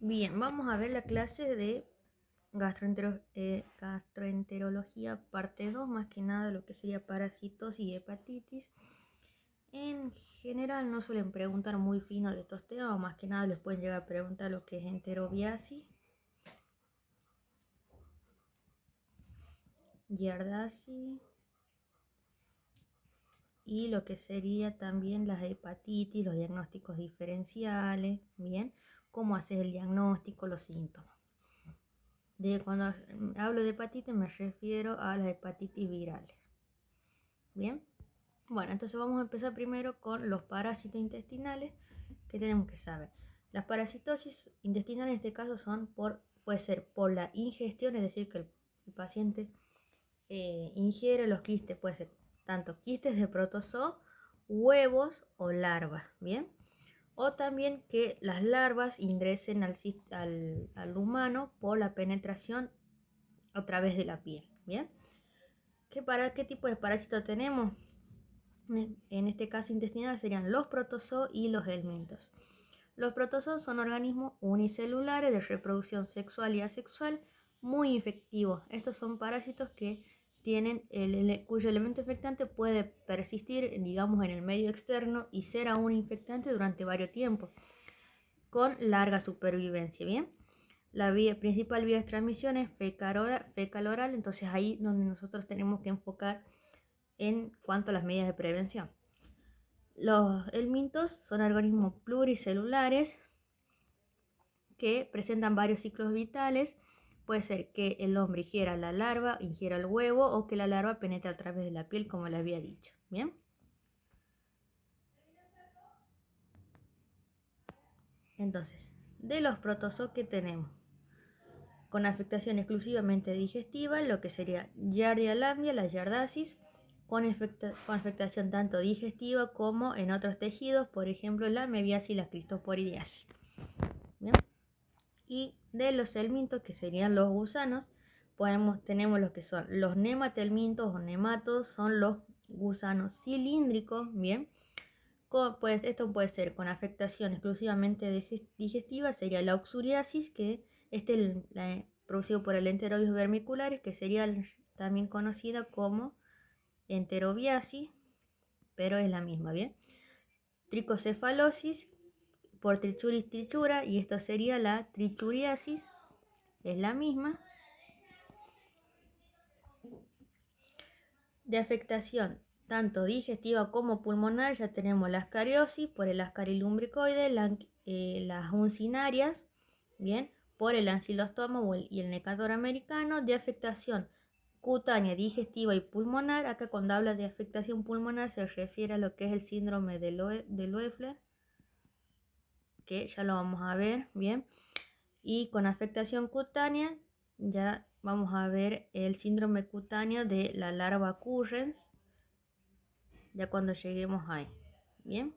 Bien, vamos a ver la clase de gastroenterología parte 2, más que nada lo que sería parasitosis y hepatitis. En general no suelen preguntar muy fino de estos temas, más que nada les pueden llegar a preguntar lo que es enterobiasis, giardiasis y lo que sería también las hepatitis, los diagnósticos diferenciales, bien, cómo haces el diagnóstico, los síntomas. Cuando hablo de hepatitis me refiero a las hepatitis virales. Bien, bueno, entonces vamos a empezar primero con los parásitos intestinales que tenemos que saber. Las parasitosis intestinales en este caso puede ser por la ingestión, es decir, que el paciente ingiere los quistes, puede ser tanto quistes de protozoo, huevos o larvas, ¿bien? O también que las larvas ingresen al humano por la penetración a través de la piel, ¿bien? ¿Para qué tipo de parásito tenemos? En este caso intestinal serían los protozoos y los helmintos. Los protozoos son organismos unicelulares de reproducción sexual y asexual muy infectivos. Estos son parásitos que tienen cuyo elemento infectante puede persistir, digamos, en el medio externo y ser aún infectante durante varios tiempos, con larga supervivencia, ¿bien? La principal vía de transmisión es fecal-oral, entonces ahí donde nosotros tenemos que enfocar en cuanto a las medidas de prevención. Los helmintos son organismos pluricelulares que presentan varios ciclos vitales. Puede ser que el hombre ingiera la larva, ingiera el huevo o que la larva penetre a través de la piel, como le había dicho. Bien. Entonces, de los protozoos que tenemos con afectación exclusivamente digestiva, lo que sería Giardia lamblia, la giardiasis, con afectación tanto digestiva como en otros tejidos, por ejemplo la mebiasis y la cristosporidiasis. ¿Bien? Y de los helmintos, que serían los gusanos, tenemos lo que son los nematelmintos o nematos, son los gusanos cilíndricos, ¿bien? Esto puede ser con afectación exclusivamente digestiva, sería la oxuriasis, que producido por el enterobius vermicularis, que sería también conocida como enterobiasis, pero es la misma, ¿bien? Tricocefalosis por Trichuris trichura, y esto sería la trichuriasis, es la misma. De afectación tanto digestiva como pulmonar, ya tenemos la ascariosis por el ascarilumbricoide, las uncinarias, bien, por el ancilostoma y el necador americano. De afectación cutánea, digestiva y pulmonar, acá cuando habla de afectación pulmonar se refiere a lo que es el síndrome de Loeffler, que ya lo vamos a ver, bien. Y con afectación cutánea ya vamos a ver el síndrome cutáneo de la larva Currens, ya cuando lleguemos ahí. Bien,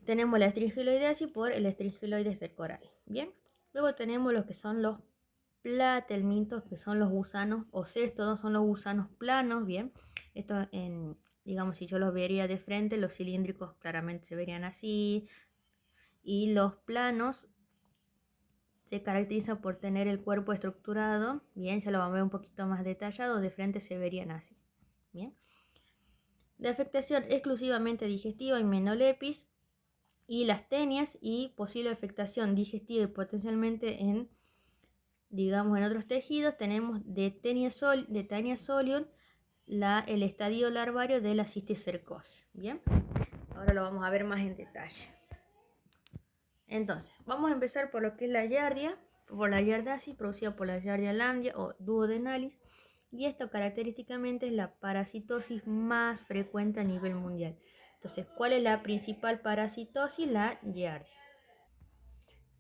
tenemos la estringiloideasis por el estringiloides del coral. Bien, luego tenemos lo que son los platelmintos, que son los gusanos o cestos, son los gusanos planos. Bien, esto digamos, si yo los vería de frente, los cilíndricos claramente se verían así, y los planos se caracterizan por tener el cuerpo estructurado. Bien, ya lo vamos a ver un poquito más detallado, de frente se verían así. Bien, de afectación exclusivamente digestiva y menolepis, y las tenias, y posible afectación digestiva y potencialmente en otros tejidos, tenemos de Taenia solium el estadio larvario de la cisticercosis. Bien, ahora lo vamos a ver más en detalle. Entonces, vamos a empezar por lo que es la giardiasis producida por la Giardia lamblia o duodenalis, y esto característicamente es la parasitosis más frecuente a nivel mundial. Entonces, ¿cuál es la principal parasitosis? La giardia.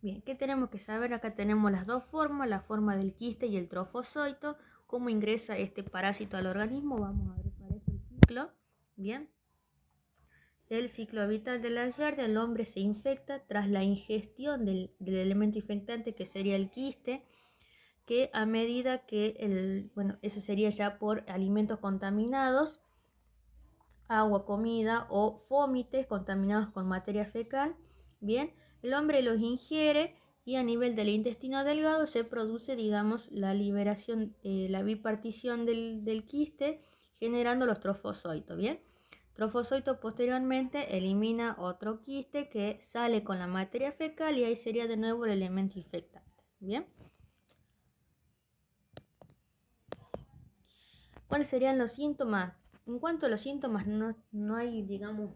Bien, ¿qué tenemos que saber? Acá tenemos las dos formas, la forma del quiste y el trofozoito. ¿Cómo ingresa este parásito al organismo? Vamos a ver para eso el ciclo. Bien, el ciclo vital de la giardia: el hombre se infecta tras la ingestión del elemento infectante, que sería el quiste, que a medida que ese sería ya por alimentos contaminados, agua, comida o fómites contaminados con materia fecal, Bien, el hombre los ingiere y a nivel del intestino delgado se produce, digamos, la liberación, la bipartición del quiste, generando los trofozoitos, ¿bien? Trofozoito posteriormente elimina otro quiste que sale con la materia fecal y ahí sería de nuevo el elemento infectante, ¿bien? ¿Cuáles serían los síntomas? En cuanto a los síntomas, no hay, digamos,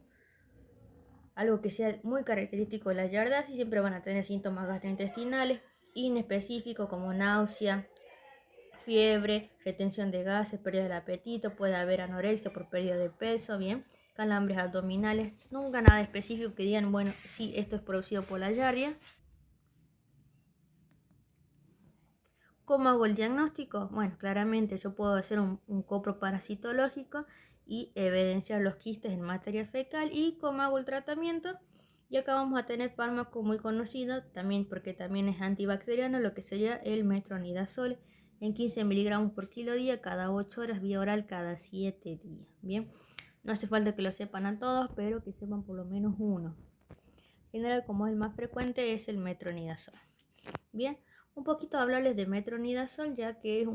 algo que sea muy característico de la yardas y siempre van a tener síntomas gastrointestinales inespecíficos como náusea, fiebre, retención de gases, pérdida del apetito, puede haber anorexia por pérdida de peso, bien, calambres abdominales, nunca nada específico que digan, bueno, sí, esto es producido por la yardia. ¿Cómo hago el diagnóstico? Bueno, claramente yo puedo hacer un copro parasitológico y evidenciar los quistes en materia fecal. ¿Y cómo hago el tratamiento? Y acá vamos a tener fármaco muy conocido, también porque también es antibacteriano, lo que sería el metronidazol en 15 miligramos por kilo día, cada 8 horas, vía oral cada 7 días. Bien, no hace falta que lo sepan a todos, pero que sepan por lo menos uno. En general, como es el más frecuente, es el metronidazol. Bien, un poquito hablarles de metronidazol, ya que es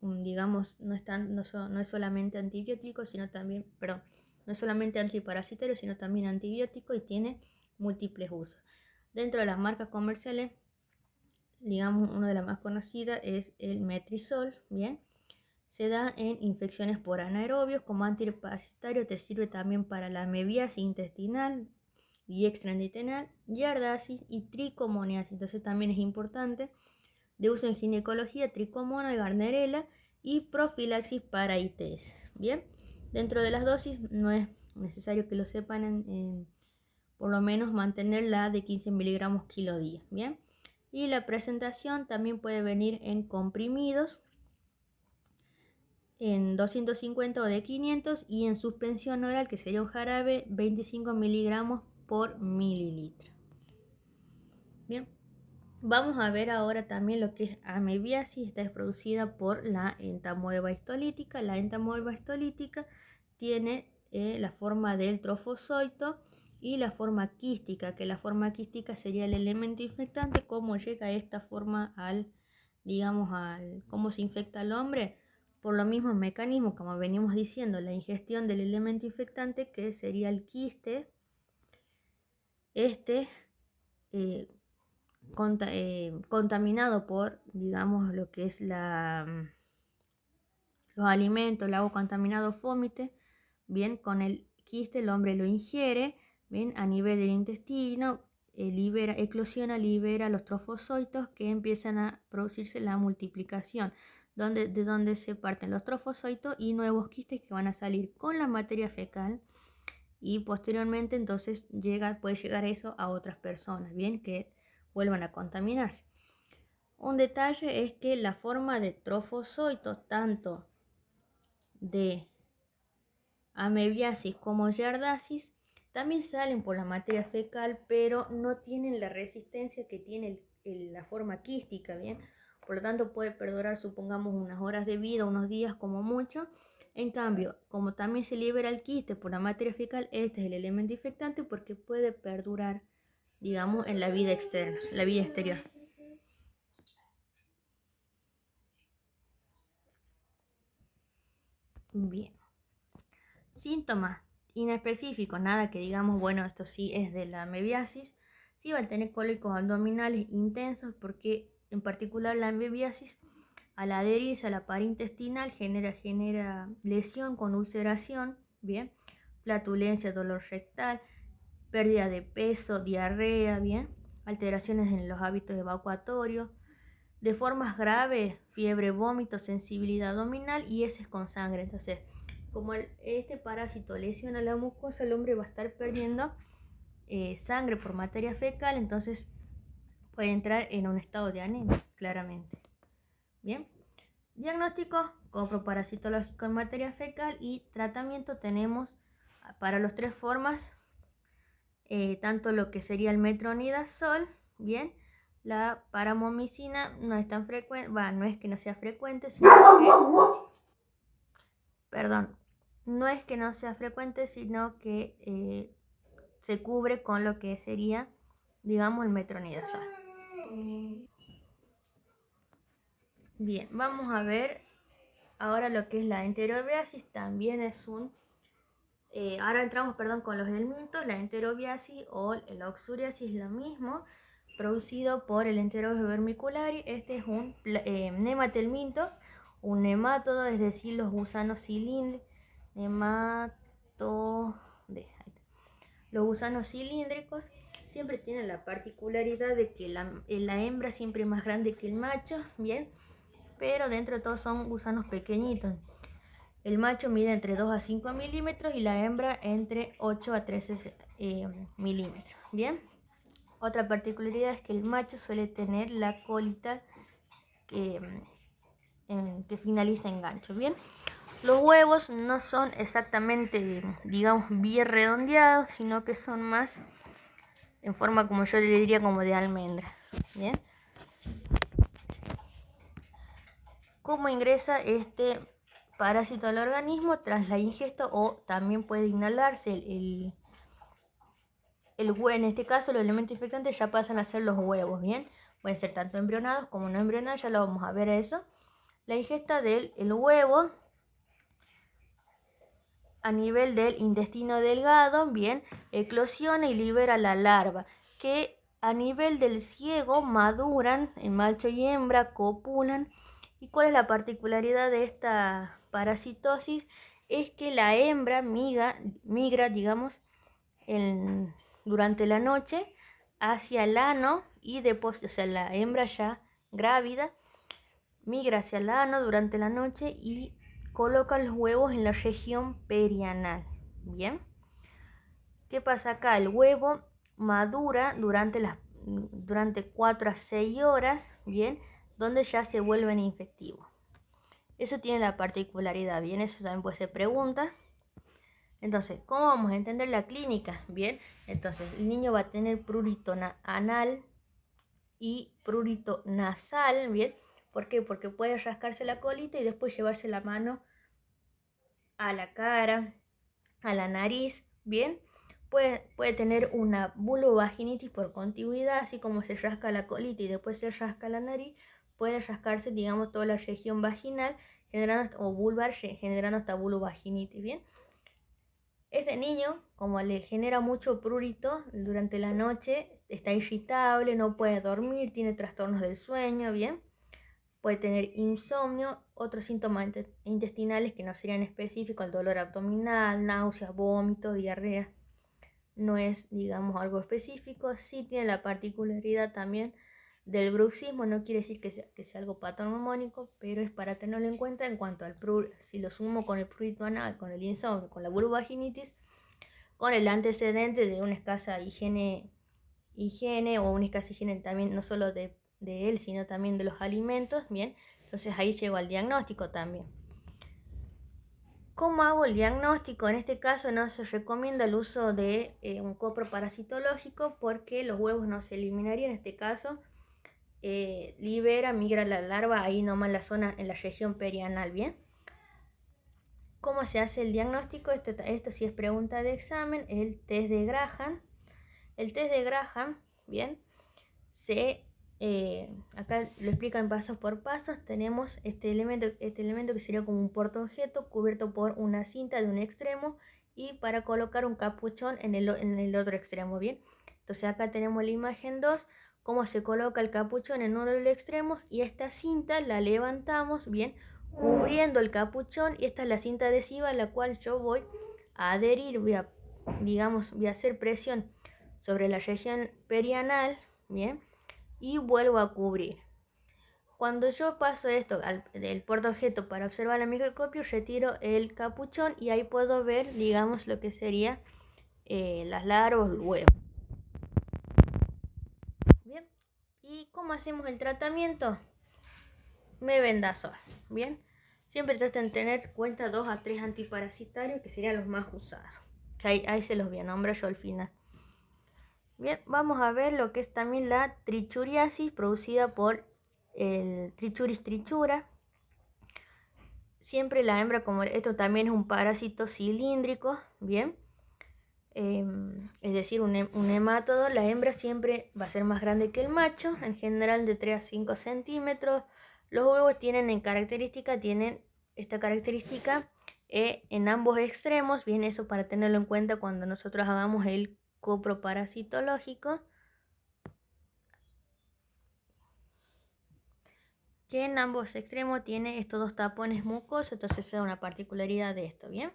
digamos, no es solamente antibiótico, sino también, perdón, no es solamente antiparasitario, sino también antibiótico y tiene múltiples usos. Dentro de las marcas comerciales, digamos, una de las más conocidas es el Metrisol, bien. Se da en infecciones por anaerobios, como antiparasitario, te sirve también para la amebiasis intestinal y extraintestinal, yardasis y tricomoniasis. Entonces también es importante, de uso en ginecología, tricomonas, Gardnerella y profilaxis para ITS. Bien, dentro de las dosis no es necesario que lo sepan, por lo menos mantenerla de 15 miligramos kilo día. Bien, y la presentación también puede venir en comprimidos en 250 o de 500 y en suspensión oral, que sería un jarabe, 25 miligramos por mililitro. Bien, vamos a ver ahora también lo que es amebiasis. Esta es producida por la entamoeba histolítica. La entamoeba histolítica tiene la forma del trofozoito y la forma quística, que la forma quística sería el elemento infectante. ¿Cómo llega esta forma digamos, cómo se infecta al hombre? Por los mismos mecanismos, como venimos diciendo, la ingestión del elemento infectante, que sería el quiste, eh, contaminado por, digamos, lo que es los alimentos, el agua contaminado, fómite, bien, con el quiste el hombre lo ingiere, bien, a nivel del intestino, eclosiona, libera los trofozoitos que empiezan a producirse la multiplicación, de donde se parten los trofozoitos y nuevos quistes que van a salir con la materia fecal. Y posteriormente entonces puede llegar eso a otras personas, bien, que vuelvan a contaminarse. Un detalle es que la forma de trofozoitos, tanto de amebiasis como yardasis, también salen por la materia fecal, pero no tienen la resistencia que tiene la forma quística, bien. Por lo tanto puede perdurar, supongamos, unas horas de vida, unos días como mucho. En cambio, como también se libera el quiste por la materia fecal, este es el elemento infectante porque puede perdurar, digamos, en la vida externa, la vida exterior. Bien. Síntomas inespecíficos, nada que digamos, bueno, esto sí es de la amebiasis. Sí van a tener cólicos abdominales intensos porque en particular la amebiasis, al adherirse a la pared intestinal, genera lesión con ulceración, bien, flatulencia, dolor rectal, pérdida de peso, diarrea, bien, alteraciones en los hábitos evacuatorios, de formas graves, fiebre, vómito, sensibilidad abdominal y heces con sangre. Entonces, como este parásito lesiona la mucosa, el hombre va a estar perdiendo sangre por materia fecal, entonces puede entrar en un estado de anemia, claramente. Bien, diagnóstico, copro parasitológico en materia fecal y tratamiento tenemos para las tres formas, tanto lo que sería el metronidazol, bien, la paramomicina no es tan frecuente, no es que no sea frecuente, sino que, perdón, no es que no sea frecuente, sino que se cubre con lo que sería digamos el metronidazol. Bien, vamos a ver ahora lo que es la enterobiasis. También es un... ahora entramos, perdón, con los helmintos. La enterobiasis o la oxuriasis es lo mismo, producido por el Enterobius vermiculari. Este es un nematelminto, un nemátodo, es decir, los gusanos cilíndricos. Los gusanos cilíndricos siempre tienen la particularidad de que la hembra siempre es más grande que el macho, bien, pero dentro de todos son gusanos pequeñitos. El macho mide entre 2 a 5 milímetros y la hembra entre 8 a 13 milímetros. Bien. Otra particularidad es que el macho suele tener la colita que finaliza en gancho. Bien. Los huevos no son exactamente, digamos, bien redondeados, sino que son más en forma, como yo le diría, como de almendra. Bien. ¿Cómo ingresa este parásito al organismo? Tras la ingesta, o también puede inhalarse el huevo. En este caso los elementos infectantes ya pasan a ser los huevos, ¿bien? Pueden ser tanto embrionados como no embrionados, ya lo vamos a ver eso. La ingesta del huevo a nivel del intestino delgado, bien, eclosiona y libera la larva, que a nivel del ciego maduran en macho y hembra, copulan. ¿Y cuál es la particularidad de esta parasitosis? Es que la hembra migra, digamos, durante la noche hacia el ano y después, o sea, la hembra ya grávida migra hacia el ano durante la noche y coloca los huevos en la región perianal. Bien. ¿Qué pasa acá? El huevo madura durante 4 a 6 horas, bien, donde ya se vuelven infectivos. Eso tiene la particularidad, bien, eso también puede ser pregunta. Entonces, ¿cómo vamos a entender la clínica? Bien, entonces el niño va a tener prurito anal y prurito nasal, bien. ¿Por qué? Porque puede rascarse la colita y después llevarse la mano a la cara, a la nariz, bien. Puede tener una vulvovaginitis por contigüidad, así como se rasca la colita y después se rasca la nariz, puede rascarse, digamos, toda la región vaginal, o vulvar, generando esta vulvovaginitis, bien. Ese niño, como le genera mucho prurito durante la noche, está irritable, no puede dormir, tiene trastornos del sueño, bien. Puede tener insomnio, otros síntomas intestinales que no serían específicos, el dolor abdominal, náuseas, vómitos, diarrea. No es, digamos, algo específico. Sí tiene la particularidad también del bruxismo, no quiere decir que sea algo patognomónico, pero es para tenerlo en cuenta en cuanto al prurito. Si lo sumo con el prurito anal, con el insomnio, con la vulvovaginitis, con el antecedente de una escasa higiene o una escasa higiene también, no solo de él, sino también de los alimentos, bien, entonces ahí llego al diagnóstico también. ¿Cómo hago el diagnóstico? En este caso no se recomienda el uso de un copro parasitológico porque los huevos no se eliminarían. En este caso migra la larva ahí nomás en la zona, en la región perianal, bien. ¿Cómo se hace el diagnóstico? Esto sí es pregunta de examen, el test de Graham. El test de Graham, bien, acá lo explican pasos por pasos. Tenemos este elemento que sería como un portaobjeto cubierto por una cinta de un extremo y para colocar un capuchón en el otro extremo, bien. Entonces acá tenemos la imagen 2, cómo se coloca el capuchón en uno de los extremos y esta cinta la levantamos, bien, cubriendo el capuchón, y esta es la cinta adhesiva a la cual yo voy a adherir, voy a hacer presión sobre la región perianal, bien, y vuelvo a cubrir. Cuando yo paso esto del portaobjeto para observar el microscopio, retiro el capuchón y ahí puedo ver, digamos, lo que sería las larvas o el huevo. Bien, ¿y cómo hacemos el tratamiento? Mebendazol, bien. Siempre traten de tener cuenta 2 a 3 antiparasitarios, que serían los más usados. Ahí se los voy a nombrar yo al final. Bien, vamos a ver lo que es también la trichuriasis producida por el Trichuris trichura. Siempre la hembra, como esto también es un parásito cilíndrico, bien. es decir, un hemátodo, la hembra siempre va a ser más grande que el macho, en general de 3 a 5 centímetros. Los huevos tienen esta característica en ambos extremos, bien, eso para tenerlo en cuenta cuando nosotros hagamos el coproparasitológico, que en ambos extremos tiene estos dos tapones mucosos, entonces esa es una particularidad de esto, ¿bien?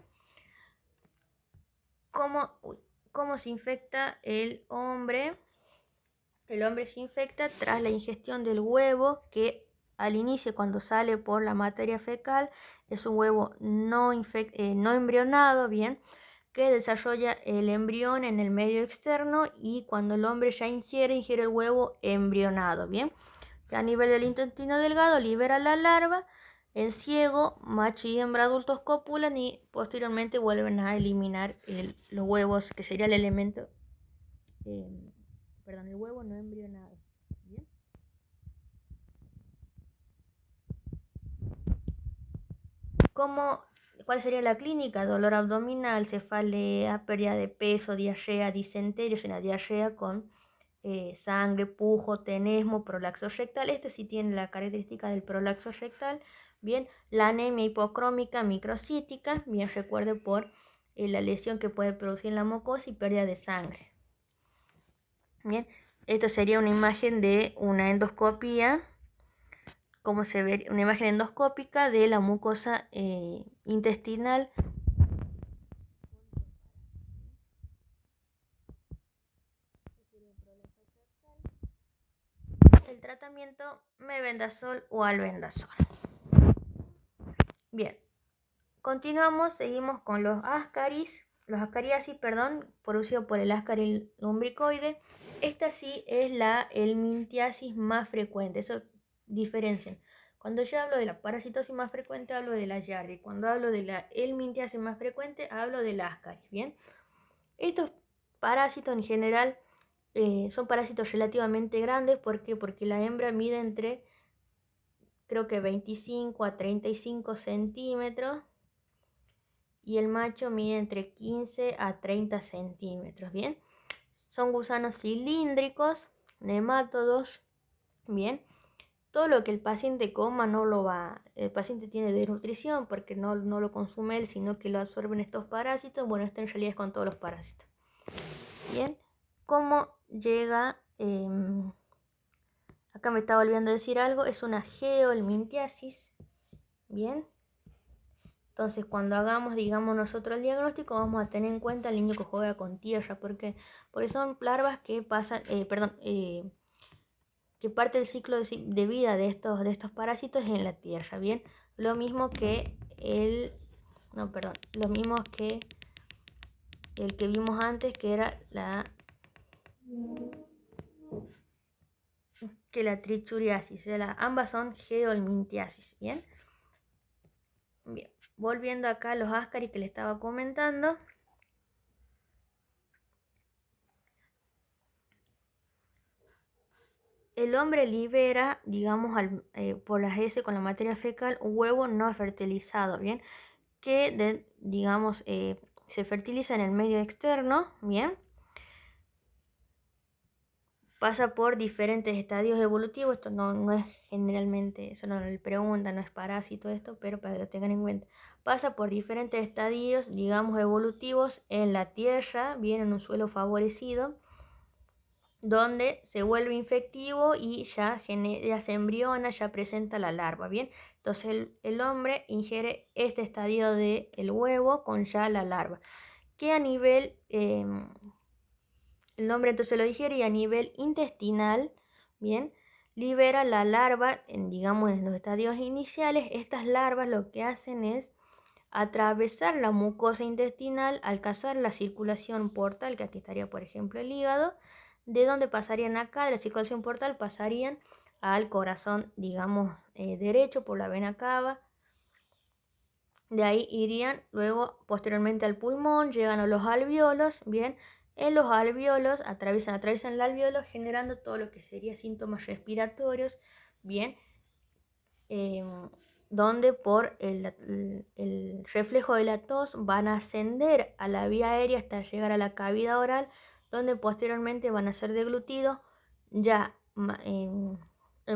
¿Cómo se infecta el hombre? El hombre se infecta tras la ingestión del huevo, que al inicio, cuando sale por la materia fecal, es un huevo no embrionado, bien, que desarrolla el embrión en el medio externo, y cuando el hombre ya ingiere el huevo embrionado, bien, que a nivel del intestino delgado libera la larva. En ciego, macho y hembra adultos copulan y posteriormente vuelven a eliminar los huevos, que sería el elemento, el huevo no embrionado. ¿Bien? ¿Cuál sería la clínica? Dolor abdominal, cefalea, pérdida de peso, diarrea, disentería, o sea, una diarrea con sangre, pujo, tenesmo, prolaxo rectal. Este sí tiene la característica del prolaxo rectal. Bien, la anemia hipocrómica microcítica, bien, recuerde por la lesión que puede producir en la mucosa y pérdida de sangre. Bien, esto sería una imagen de una endoscopía, como se ve, una imagen endoscópica de la mucosa intestinal. El tratamiento mebendazol o albendazol. Bien, continuamos, seguimos con los ascariasis, producido por el Ascaris lumbricoide. Esta sí es la helmintiasis más frecuente, eso diferencian. Cuando yo hablo de la parasitosis más frecuente, hablo de la Yardi. Cuando hablo de la helmintiasis más frecuente, hablo del Ascaris, ¿bien? Estos parásitos en general son parásitos relativamente grandes. ¿Por qué? Porque la hembra mide entre, creo que 25 a 35 centímetros y el macho mide entre 15 a 30 centímetros, ¿bien? Son gusanos cilíndricos, nemátodos, ¿bien? Todo lo que el paciente coma el paciente tiene desnutrición porque no lo consume él, sino que lo absorben estos parásitos. Bueno, esto en realidad es con todos los parásitos. Bien, ¿cómo llega? Acá me estaba olvidando decir algo, es una geohelmintiasis, ¿bien? Entonces, cuando hagamos, digamos, nosotros el diagnóstico, vamos a tener en cuenta al niño que juega con tierra, porque son larvas que pasan, que parte del ciclo de vida de estos parásitos es en la tierra, ¿bien? Lo mismo que el que vimos antes, que era la trichuriasis, ambas son geohelmintiasis, ¿bien? Bien, volviendo acá a los ascaris que le estaba comentando. El hombre libera, digamos, por las heces con la materia fecal, un huevo no fertilizado, ¿bien? Que, se fertiliza en el medio externo, ¿bien? Pasa por diferentes estadios evolutivos. Esto no es generalmente, eso no le pregunta, no es parásito esto, pero para que lo tengan en cuenta. Pasa por diferentes estadios, digamos, evolutivos en la tierra, bien, en un suelo favorecido, donde se vuelve infectivo y ya se embriona, ya presenta la larva, ¿bien? Entonces el hombre ingiere este estadio del huevo con ya la larva, que a nivel, el hombre entonces lo digiere y a nivel intestinal, ¿bien? Libera la larva, digamos, en los estadios iniciales. Estas larvas lo que hacen es atravesar la mucosa intestinal, alcanzar la circulación portal, que aquí estaría, por ejemplo, el hígado, de donde pasarían acá, de la circulación portal, pasarían al corazón, digamos, derecho por la vena cava. De ahí irían luego posteriormente al pulmón, llegan a los alvéolos, bien. En los alvéolos atraviesan el alvéolo, generando todo lo que sería síntomas respiratorios, bien. donde por el reflejo de la tos van a ascender a la vía aérea hasta llegar a la cavidad oral, donde posteriormente van a ser deglutidos. Ya en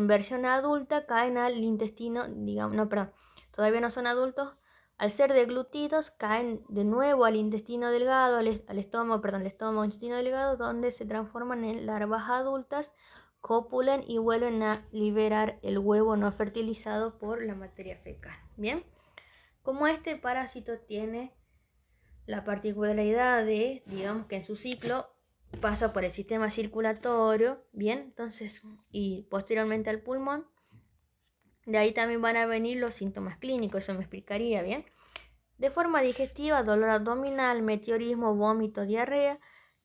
versión adulta caen al intestino, digamos, no, perdón, todavía no son adultos. Al ser deglutidos caen de nuevo al intestino delgado, al estómago, perdón, el estómago, intestino delgado, donde se transforman en larvas adultas, copulan y vuelven a liberar el huevo no fertilizado por la materia fecal. Bien, como este parásito tiene la particularidad de, digamos que en su ciclo pasa por el sistema circulatorio, bien, entonces, y posteriormente al pulmón, de ahí también van a venir los síntomas clínicos, eso me explicaría, bien. De forma digestiva, dolor abdominal, meteorismo, vómito, diarrea,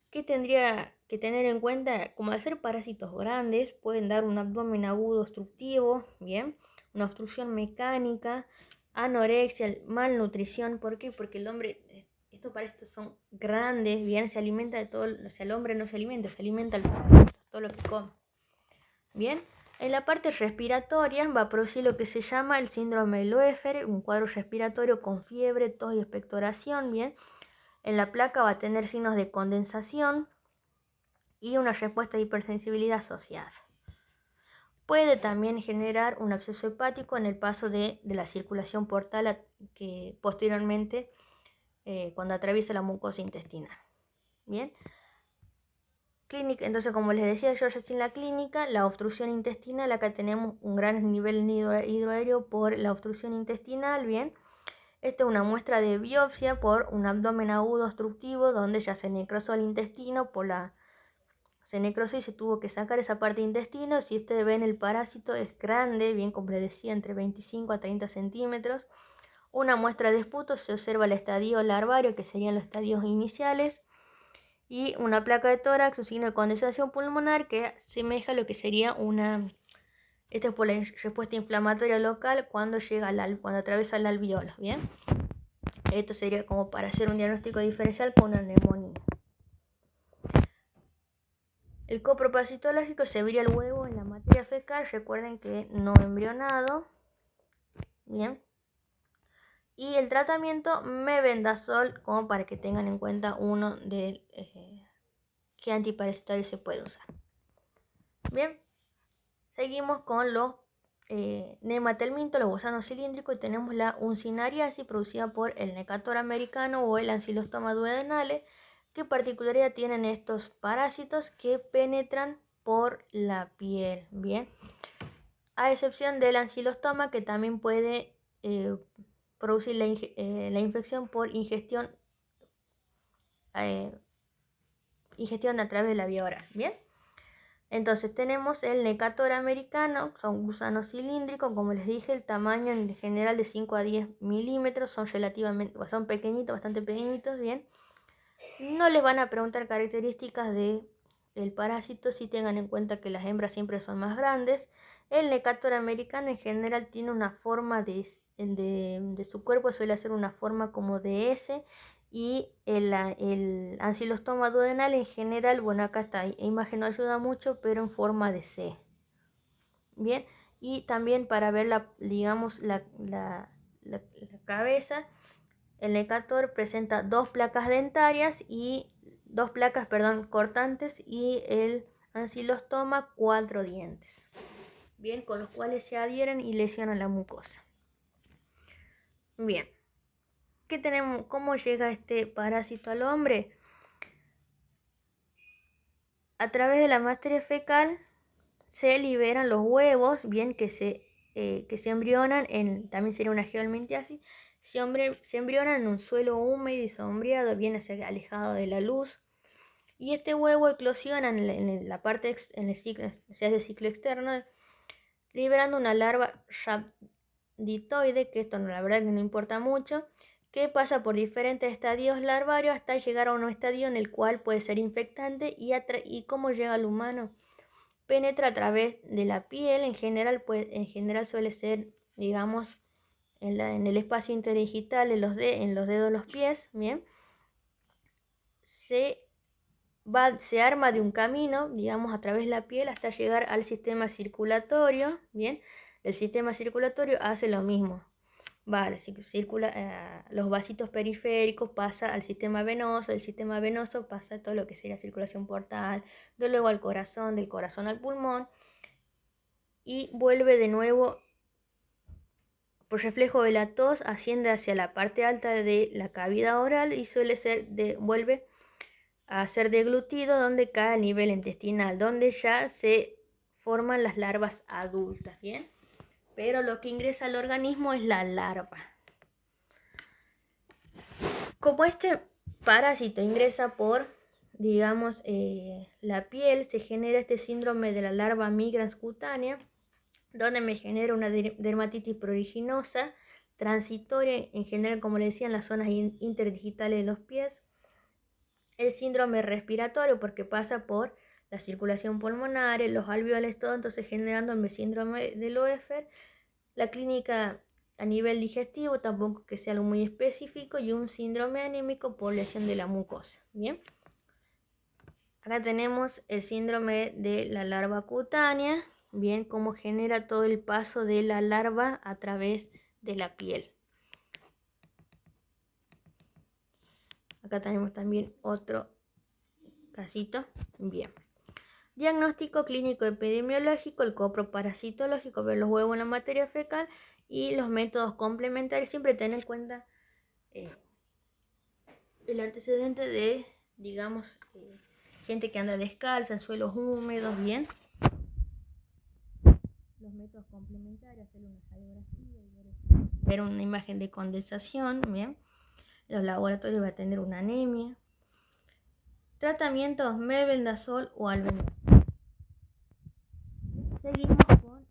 que tendría que tener en cuenta, como al ser parásitos grandes, pueden dar un abdomen agudo obstructivo, bien, una obstrucción mecánica, anorexia, malnutrición. ¿Por qué? Porque el hombre, estos parásitos son grandes, bien, se alimenta de todo, o sea, el hombre no se alimenta del parásito, todo lo que come. Bien, en la parte respiratoria va a producir lo que se llama el síndrome de Loeffler, un cuadro respiratorio con fiebre, tos y expectoración, bien. En la placa va a tener signos de condensación y una respuesta de hipersensibilidad asociada. Puede también generar un absceso hepático en el paso de la circulación portal que posteriormente cuando atraviesa la mucosa intestinal. Bien. Clínica, entonces, como les decía yo recién, la clínica, la obstrucción intestinal, acá tenemos un gran nivel hidroaéreo por la obstrucción intestinal, bien. Esta es una muestra de biopsia por un abdomen agudo obstructivo donde ya se necrosó el intestino, se necrosó y se tuvo que sacar esa parte de intestino. Si ustedes ven, el parásito es grande, bien, como les decía, entre 25 a 30 centímetros. Una muestra de esputo, se observa el estadio larvario, que serían los estadios iniciales, y una placa de tórax, un signo de condensación pulmonar que asemeja a lo que sería esto es por la respuesta inflamatoria local cuando atraviesa el alveolo, ¿bien? Esto sería como para hacer un diagnóstico diferencial con una neumonía. El coproparasitológico se abría el huevo en la materia fecal, recuerden que no embrionado, ¿bien? Y el tratamiento mebendazol, como para que tengan en cuenta uno de qué antiparasitario se puede usar. Bien, seguimos con los nematelmintos, los gusanos cilíndricos, y tenemos la uncinariasis producida por el Necator americano o el Ancylostoma duodenale. ¿Qué particularidad tienen estos parásitos? Que penetran por la piel, bien, a excepción del Ancylostoma, que también puede producir la infección por ingestión a través de la vía oral, bien. Entonces tenemos el Necator americano, son gusanos cilíndricos, como les dije, el tamaño en general de 5 a 10 milímetros, son pequeñitos, bastante pequeñitos, bien. No les van a preguntar características del parásito, si tengan en cuenta que las hembras siempre son más grandes. El Necator americano en general tiene una forma de su cuerpo, suele ser una forma como de S, y el Ancylostoma duodenal en general, bueno, acá esta imagen no ayuda mucho, pero en forma de C. Bien, y también para ver la cabeza, el Necator presenta dos placas dentarias y cortantes, y el Ancylostoma 4 dientes, bien, con los cuales se adhieren y lesionan la mucosa. Bien, ¿qué tenemos? ¿Cómo llega este parásito al hombre? A través de la materia fecal se liberan los huevos, bien, que se embrionan también sería una geohelmintiasis, se embrionan en un suelo húmedo y sombreado, bien alejado de la luz, y este huevo eclosiona en la parte, en el ciclo, se hace ciclo externo, liberando una larva rhabditoide, que esto la verdad que no importa mucho, que pasa por diferentes estadios larvarios hasta llegar a un estadio en el cual puede ser infectante. Y cómo llega al humano, penetra a través de la piel, en general suele ser, digamos, en el espacio interdigital, en los dedos de los pies, bien. Se arma de un camino, digamos, a través de la piel hasta llegar al sistema circulatorio, bien. del sistema circulatorio hace lo mismo. Circula los vasitos periféricos, pasa al sistema venoso, del sistema venoso pasa todo lo que sería circulación portal, de luego al corazón, del corazón al pulmón, y vuelve de nuevo por reflejo de la tos, asciende hacia la parte alta de la cavidad oral y vuelve a ser deglutido, donde cae a nivel intestinal, donde ya se forman las larvas adultas, ¿bien? Pero lo que ingresa al organismo es la larva. Como este parásito ingresa por, digamos, la piel, se genera este síndrome de la larva migrans cutánea, donde me genera una dermatitis pruriginosa, transitoria, en general, como le decía, en las zonas interdigitales de los pies. El síndrome respiratorio, porque pasa por la circulación pulmonar, los alveoles, todo, entonces generando el síndrome de Loeffler. La clínica a nivel digestivo, tampoco que sea algo muy específico, y un síndrome anémico por lesión de la mucosa. Bien, acá tenemos el síndrome de la larva cutánea, bien, cómo genera todo el paso de la larva a través de la piel. Acá tenemos también otro casito. Bien. Diagnóstico clínico epidemiológico, el coproparasitológico, ver los huevos en la materia fecal, y los métodos complementarios. Siempre ten en cuenta el antecedente de, digamos, gente que anda descalza en suelos húmedos, bien. Los métodos complementarios, hacer una radiografía y ver una imagen de condensación, bien. Los laboratorios va a tener una anemia. Tratamientos mebendazol o albendazol. Seguimos con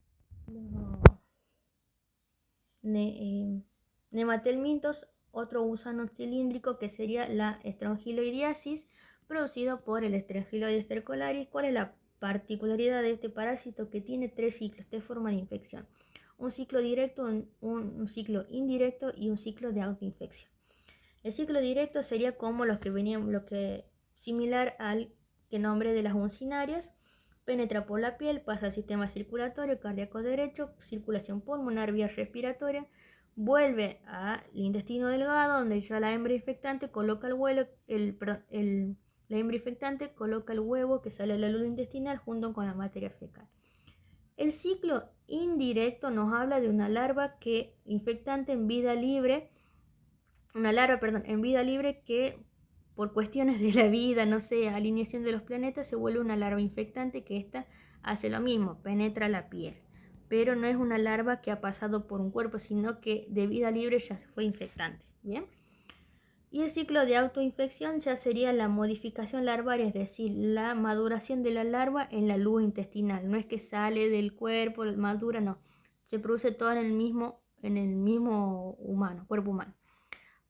los nematelmintos, otro gusano cilíndrico que sería la estrongiloidiasis, producido por el Strongyloides stercolaris. ¿Cuál es la particularidad de este parásito? Que tiene 3 ciclos de forma de infección: un ciclo directo, un ciclo indirecto y un ciclo de autoinfección. El ciclo directo sería como los que venían, similar al que nombre de las uncinarias. Penetra por la piel, pasa al sistema circulatorio, cardíaco derecho, circulación pulmonar, vía respiratoria, vuelve al intestino delgado, donde ya la hembra infectante coloca el huevo que sale a la luz intestinal junto con la materia fecal. El ciclo indirecto nos habla de una larva infectante en vida libre, que por cuestiones de la vida, no sé, alineación de los planetas, se vuelve una larva infectante, que esta hace lo mismo, penetra la piel, pero no es una larva que ha pasado por un cuerpo, sino que de vida libre ya se fue infectante, ¿bien? Y el ciclo de autoinfección ya sería la modificación larvaria, es decir, la maduración de la larva en la luz intestinal. No es que sale del cuerpo, madura, no, se produce todo en el mismo cuerpo humano.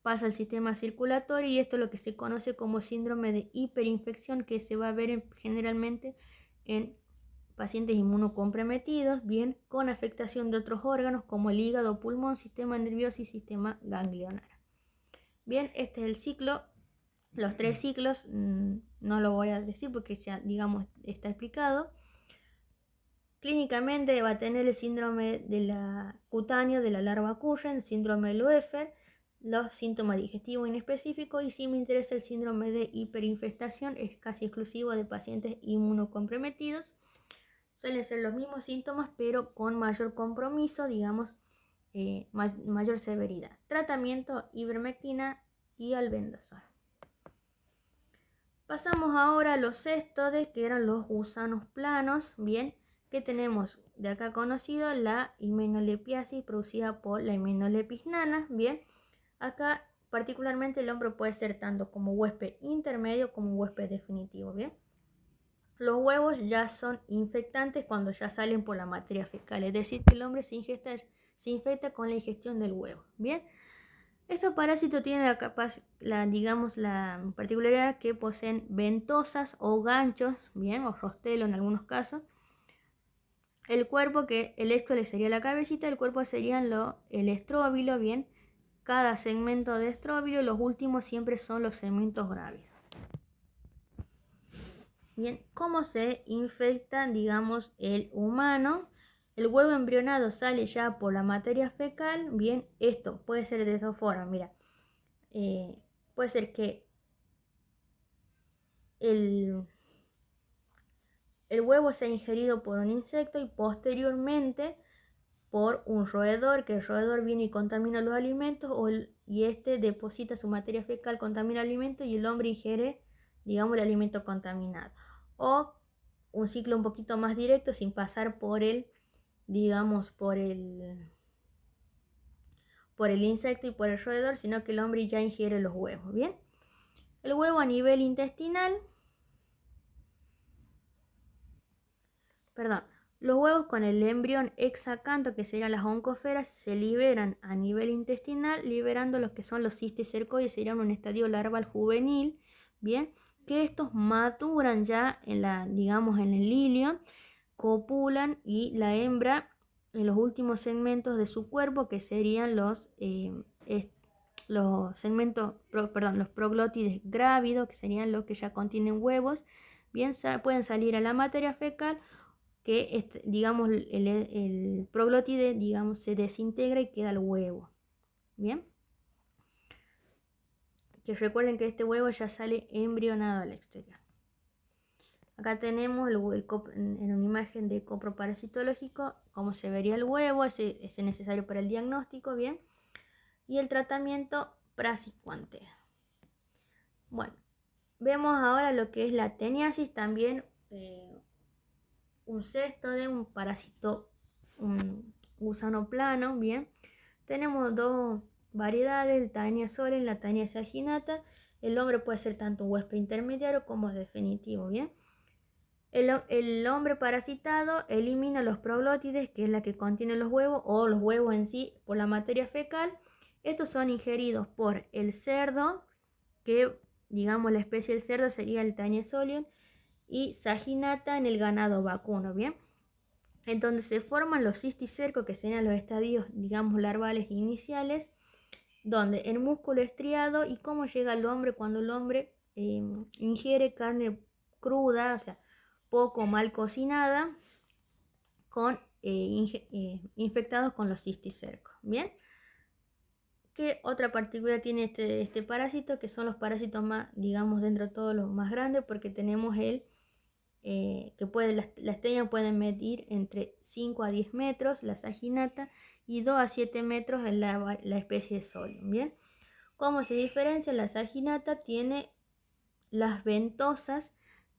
Pasa al sistema circulatorio, y esto es lo que se conoce como síndrome de hiperinfección, que se va a ver generalmente en pacientes inmunocomprometidos, bien, con afectación de otros órganos como el hígado, pulmón, sistema nervioso y sistema ganglionar. Bien, este es el ciclo. Los 3 ciclos no lo voy a decir porque ya, digamos, está explicado. Clínicamente va a tener el síndrome de la cutáneo de la larva Curren, síndrome de Loeffler, los síntomas digestivos inespecíficos, y si me interesa el síndrome de hiperinfestación, es casi exclusivo de pacientes inmunocomprometidos. Suelen ser los mismos síntomas, pero con mayor compromiso, digamos, mayor severidad. Tratamiento: ivermectina y albendazol. Pasamos ahora a los céstodes, que eran los gusanos planos, bien, que tenemos de acá conocido la himenolepiasis, producida por la Hymenolepis nana, bien. Acá particularmente el hombre puede ser tanto como huésped intermedio como huésped definitivo, bien. Los huevos ya son infectantes cuando ya salen por la materia fecal, es decir, que el hombre se infecta con la ingestión del huevo, bien. Estos parásitos tienen la particularidad que poseen ventosas o ganchos, bien, o rostelo en algunos casos. El cuerpo, que el estole sería la cabecita, el cuerpo serían el estróbilo, bien. Cada segmento de estróbilo, los últimos siempre son los segmentos grávidos. Bien, ¿cómo se infecta, digamos, el humano? el huevo embrionado sale ya por la materia fecal, bien, esto puede ser de dos formas, mira, puede ser que el, el huevo sea ingerido por un insecto y posteriormente por un roedor, que el roedor viene y contamina los alimentos y este deposita su materia fecal, contamina el alimento y el hombre ingiere, digamos, el alimento contaminado. O un ciclo un poquito más directo sin pasar por el, digamos, por el insecto y por el roedor, sino que el hombre ya ingiere los huevos, ¿bien? El huevo a nivel intestinal, perdón, los huevos con el embrión exacanto, que serían las oncoferas, se liberan a nivel intestinal, liberando los que son los cisticercoides, serían un estadio larval juvenil, ¿bien? Que estos maduran ya en la, digamos, en el ilio, copulan y la hembra en los últimos segmentos de su cuerpo, que serían los segmentos, los proglótides grávidos, que serían los que ya contienen huevos, bien, pueden salir a la materia fecal, que digamos el proglótide, digamos, se desintegra y queda el huevo, bien. Que recuerden que este huevo ya sale embrionado al exterior. Acá tenemos en una imagen de coproparasitológico cómo se vería el huevo, ese es necesario para el diagnóstico, bien. Y el tratamiento praziquantel. Bueno, vemos ahora lo que es la teniasis, también un cesto de un parásito, un gusano plano, bien. Tenemos dos variedades, el Taenia solen y la Taenia saginata. El hombre puede ser tanto un huésped intermediario como definitivo, bien. El hombre parasitado elimina los proglótides, que es la que contiene los huevos, o los huevos en sí, por la materia fecal. Estos son ingeridos por el cerdo, que digamos la especie del cerdo sería el Taenia solium, y saginata en el ganado vacuno, ¿bien? En donde se forman los cisticercos, que serían los estadios, digamos, larvales iniciales, donde el músculo estriado y cómo llega al hombre cuando el hombre ingiere carne cruda, o sea, poco mal cocinada, con, infectados con los cisticercos, ¿bien? ¿Qué otra particularidad tiene este parásito? Que son los parásitos más, digamos, dentro de todos los más grandes, porque tenemos que las tenias pueden medir entre 5 a 10 metros, la saginata, y 2 a 7 metros en la especie de solium, ¿bien? ¿Cómo se diferencia? La saginata tiene las ventosas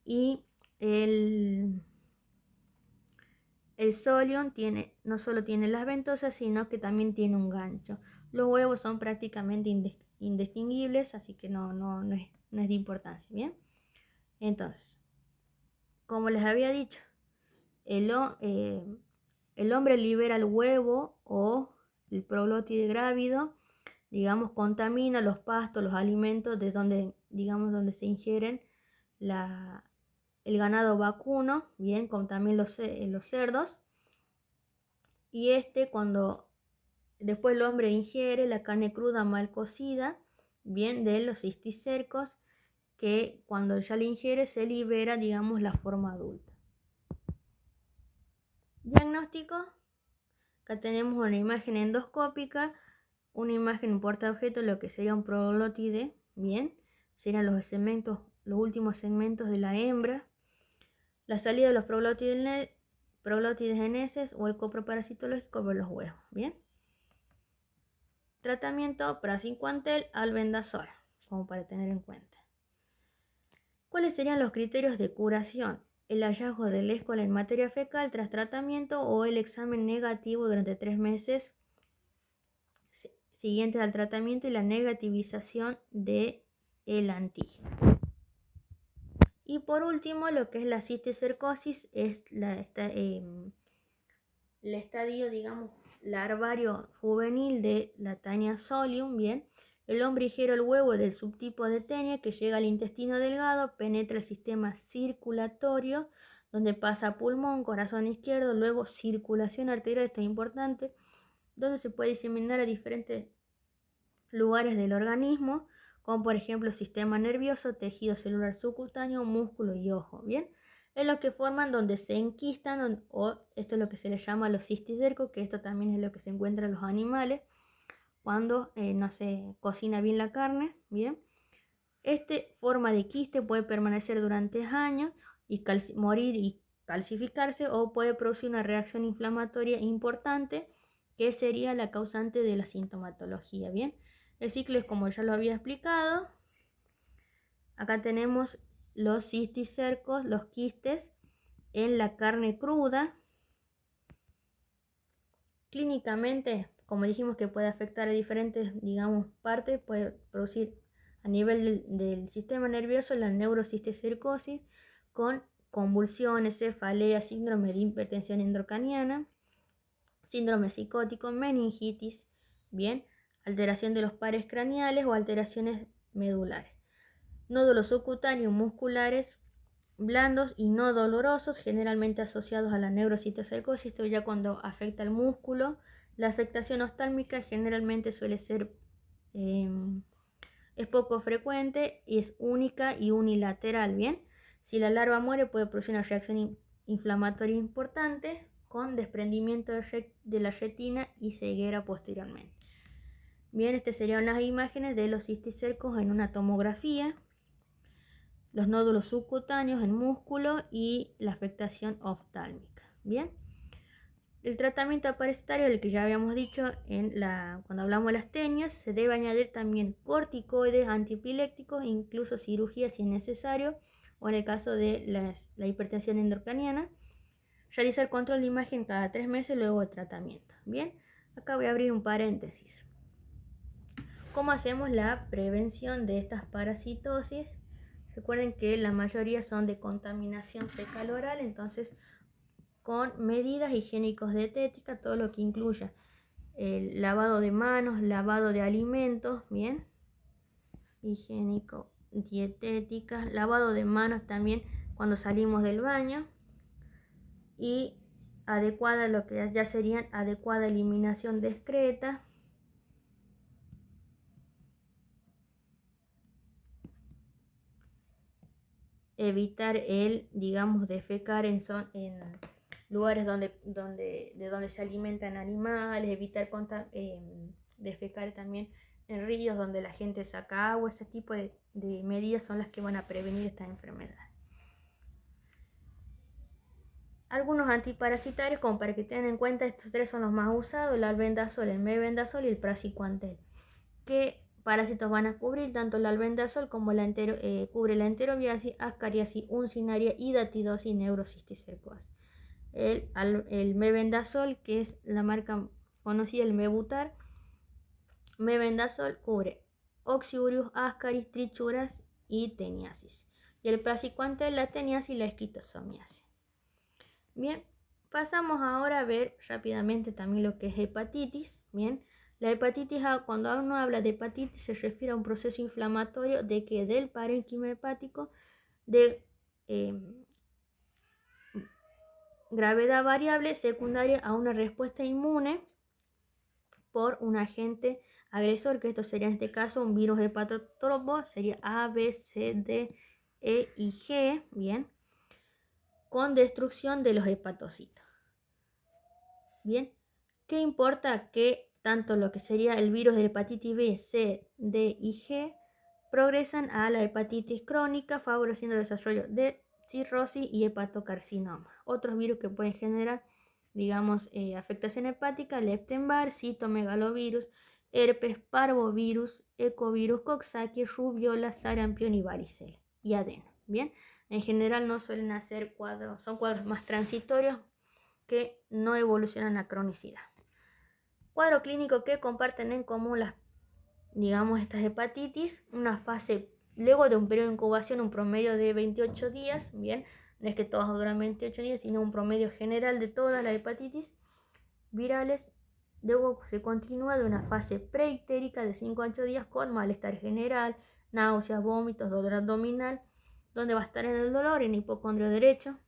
y el solium no solo tiene las ventosas, sino que también tiene un gancho. Los huevos son prácticamente indistinguibles, así que no es de importancia, ¿bien? Entonces, como les había dicho, el hombre libera el huevo o el proglótide grávido, digamos, contamina los pastos, los alimentos de donde, digamos, donde se ingieren el ganado vacuno, bien, como también los cerdos. Y cuando después el hombre ingiere la carne cruda mal cocida, bien, de los cisticercos, que cuando ya la ingiere se libera, digamos, la forma adulta. Diagnóstico. Acá tenemos una imagen endoscópica, una imagen en portaobjeto, lo que sería un proglótide, bien, serían los últimos segmentos de la hembra, la salida de los proglótides en heces o el coproparasitológico por los huevos, bien. Tratamiento praziquantel albendazol, como para tener en cuenta. ¿Cuáles serían los criterios de curación? El hallazgo del escola en materia fecal tras tratamiento o el examen negativo durante 3 meses siguientes al tratamiento y la negativización del antígeno. Y por último, lo que es la cisticercosis es el estadio, digamos, larvario juvenil de la Taenia solium, bien. El hombre ingiere el huevo del subtipo de Taenia que llega al intestino delgado, penetra el sistema circulatorio, donde pasa a pulmón, corazón izquierdo, luego circulación arterial, esto es importante, donde se puede diseminar a diferentes lugares del organismo, como por ejemplo sistema nervioso, tejido celular subcutáneo, músculo y ojo, ¿bien? es lo que forman donde se enquistan, o esto es lo que se le llama los cisticercos, que esto también es lo que se encuentra en los animales cuando no se cocina bien la carne, ¿bien? Este forma de quiste puede permanecer durante años y morir y calcificarse, o puede producir una reacción inflamatoria importante que sería la causante de la sintomatología, ¿bien? El ciclo es como ya lo había explicado. Acá tenemos los cisticercos, los quistes en la carne cruda. Clínicamente, como dijimos que puede afectar a diferentes, digamos, partes, puede producir a nivel del sistema nervioso la neurocisticercosis con convulsiones, cefaleas, síndrome de hipertensión intracraniana, síndrome psicótico, meningitis, bien, alteración de los pares craneales o alteraciones medulares. Nódulos subcutáneos musculares blandos y no dolorosos, generalmente asociados a la neurocisticercosis. Esto ya cuando afecta al músculo. La afectación oftálmica generalmente suele ser, es poco frecuente y es única y unilateral, ¿bien? Si la larva muere puede producir una reacción inflamatoria importante con desprendimiento de la retina y ceguera posteriormente. Bien, estas serían las imágenes de los cisticercos en una tomografía, los nódulos subcutáneos en músculo y la afectación oftálmica. Bien, el tratamiento aparecitario, el que ya habíamos dicho cuando hablamos de las tenias, se debe añadir también corticoides, antiepilépticos, incluso cirugía si es necesario, o en el caso de la hipertensión intracraniana, realizar control de imagen cada 3 meses luego de tratamiento. Bien, acá voy a abrir un paréntesis. ¿Cómo hacemos la prevención de estas parasitosis? Recuerden que la mayoría son de contaminación fecal-oral, entonces con medidas higiénico-dietéticas, todo lo que incluya el lavado de manos, lavado de alimentos, bien, higiénico-dietéticas, lavado de manos también cuando salimos del baño, y adecuada, lo que ya serían adecuada eliminación discreta, evitar digamos, defecar en lugares de donde se alimentan animales, evitar defecar también en ríos donde la gente saca agua. Ese tipo de medidas son las que van a prevenir esta enfermedad. Algunos antiparasitarios, como para que tengan en cuenta, estos 3 son los más usados: el albendazol, el mebendazol y el praziquantel. ¿Qué parásitos van a cubrir? Tanto el albendazol como cubre la enterobiasis, ascariasis, uncinaria, hidatidosis y neurocisticercosis. El mebendazol, que es la marca conocida, el mebutar, mebendazol cubre oxiurius, ascaris, trichuras y teniasis. Y el praziquantel, la teniasis y la esquistosomiasis. Bien, pasamos ahora a ver rápidamente también lo que es hepatitis. Bien, la hepatitis A, cuando uno habla de hepatitis, se refiere a un proceso inflamatorio del parénquima hepático de gravedad variable secundaria a una respuesta inmune por un agente agresor, que esto sería en este caso un virus hepatotropo, sería A, B, C, D, E y G, bien, con destrucción de los hepatocitos. Bien, ¿qué importa? Que tanto lo que sería el virus de hepatitis B, C, D y G progresan a la hepatitis crónica, favoreciendo el desarrollo de cirrosis y hepatocarcinoma. Otros virus que pueden generar, digamos, afectación hepática: el Epstein-Barr, citomegalovirus, herpes, parvovirus, ecovirus, coxsackie, rubiola, sarampión y varicela y adeno. Bien, en general no suelen hacer cuadros, son cuadros más transitorios que no evolucionan a cronicidad. Cuadro clínico que comparten en común estas hepatitis: una fase luego de un periodo de incubación, un promedio de 28 días, bien, no es que todas duran 28 días, sino un promedio general de todas las hepatitis virales. Luego se continúa de una fase preictérica de 5 a 8 días con malestar general, náuseas, vómitos, dolor abdominal, donde va a estar en el dolor, en hipocondrio derecho,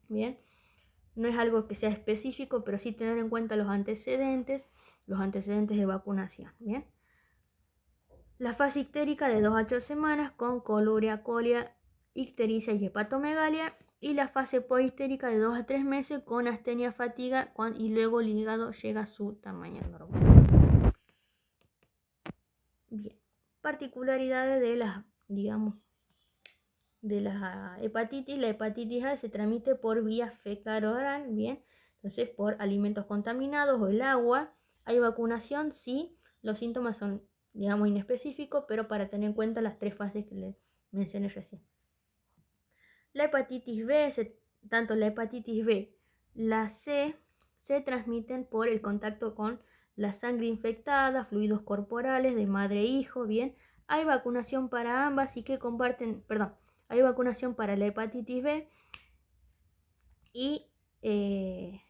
bien. No es algo que sea específico, pero sí tener en cuenta los antecedentes de vacunación, bien. La fase ictérica de 2 a 8 semanas con coluria, colia, ictericia y hepatomegalia. y la fase posthistérica de 2 a 3 meses con astenia, fatiga y luego el hígado llega a su tamaño normal. Bien, particularidades de las, digamos, de la hepatitis. La hepatitis A se transmite por vía fecal oral, bien, entonces por alimentos contaminados o el agua. Hay vacunación, sí, los síntomas son, digamos, inespecíficos, pero para tener en cuenta las 3 fases que les mencioné recién. La hepatitis B, tanto la hepatitis B, la C, se transmiten por el contacto con la sangre infectada, fluidos corporales de madre e hijo, bien. Hay vacunación para ambas y que comparten, perdón, hay vacunación para la hepatitis B y ¿qué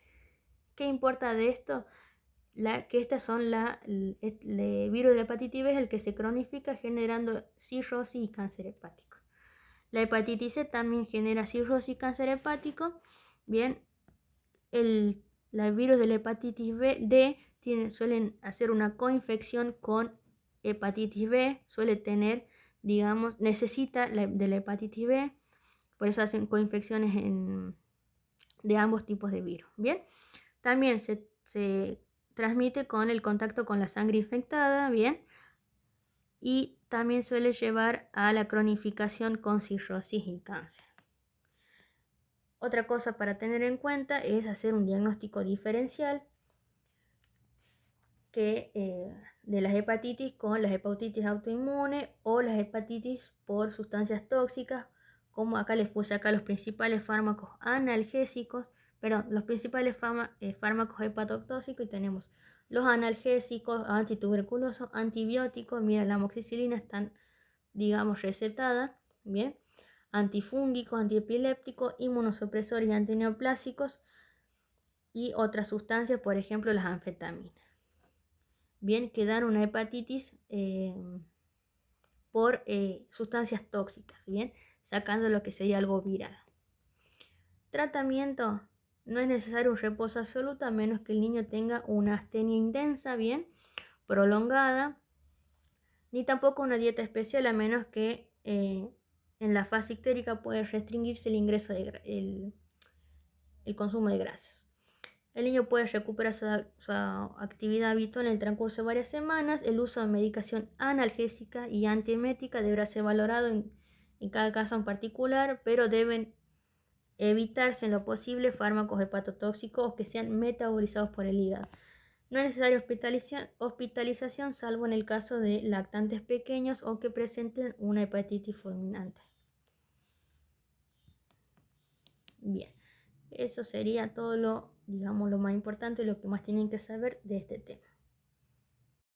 importa de esto? Que estas son el virus de la hepatitis B es el que se cronifica generando cirrosis y cáncer hepático. La hepatitis C también genera cirrosis y cáncer hepático. Bien, el virus de la hepatitis D suelen hacer una coinfección con hepatitis B, suele tener, digamos, necesita de la hepatitis B, por eso hacen coinfecciones de ambos tipos de virus. Bien, también se transmite con el contacto con la sangre infectada, bien, y también suele llevar a la cronificación con cirrosis y cáncer. Otra cosa para tener en cuenta es hacer un diagnóstico diferencial de las hepatitis con las hepatitis autoinmunes o las hepatitis por sustancias tóxicas, como acá les puse acá los principales fármacos analgésicos, los principales fármacos hepatotóxicos, y tenemos los analgésicos, antituberculosos, antibióticos. Mira, la amoxicilina están, digamos, recetadas, bien, antifúngicos, antiepilépticos, inmunosupresores y antineoplásicos y otras sustancias, por ejemplo las anfetaminas. Bien, que dan una hepatitis por sustancias tóxicas, bien, sacando lo que sería algo viral. Tratamiento: no es necesario un reposo absoluto a menos que el niño tenga una astenia intensa, bien, prolongada, ni tampoco una dieta especial a menos que en la fase ictérica puede restringirse el ingreso el consumo de grasas. El niño puede recuperar su actividad habitual en el transcurso de varias semanas. El uso de medicación analgésica y antiemética deberá ser valorado en cada caso en particular, pero deben evitarse en lo posible fármacos hepatotóxicos que sean metabolizados por el hígado. No es necesaria hospitalización salvo en el caso de lactantes pequeños o que presenten una hepatitis fulminante. Bien, eso sería todo lo más importante, lo que más tienen que saber de este tema.